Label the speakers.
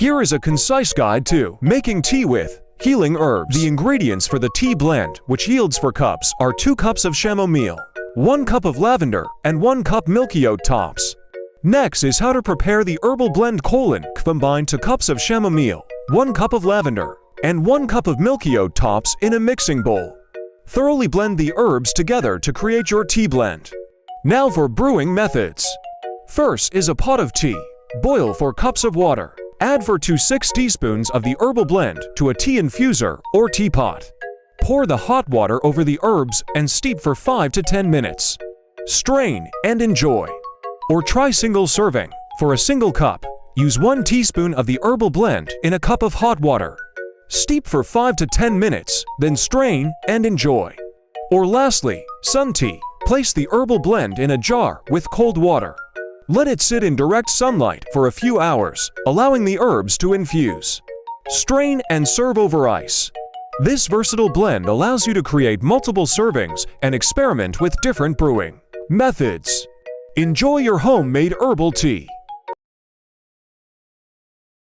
Speaker 1: Here is a concise guide to making tea with healing herbs. The ingredients for the tea blend, which yields 4 cups, are 2 cups of chamomile, 1 cup of lavender, and 1 cup milky oat tops. Next is how to prepare the herbal blend: combine 2 cups of chamomile, 1 cup of lavender, and 1 cup of milky oat tops in a mixing bowl. Thoroughly blend the herbs together to create your tea blend. Now for brewing methods. First is a pot of tea. Boil 4 cups of water. Add 4 to 6 teaspoons of the herbal blend to a tea infuser or teapot. Pour the hot water over the herbs and steep for 5 to 10 minutes. Strain and enjoy. Or try single serving. For a single cup, use 1 teaspoon of the herbal blend in a cup of hot water. Steep for 5 to 10 minutes, then strain and enjoy. Or lastly, sun tea. Place the herbal blend in a jar with cold water. Let it sit in direct sunlight for a few hours, allowing the herbs to infuse. Strain and serve over ice. This versatile blend allows you to create multiple servings and experiment with different brewing methods. Enjoy your homemade herbal tea.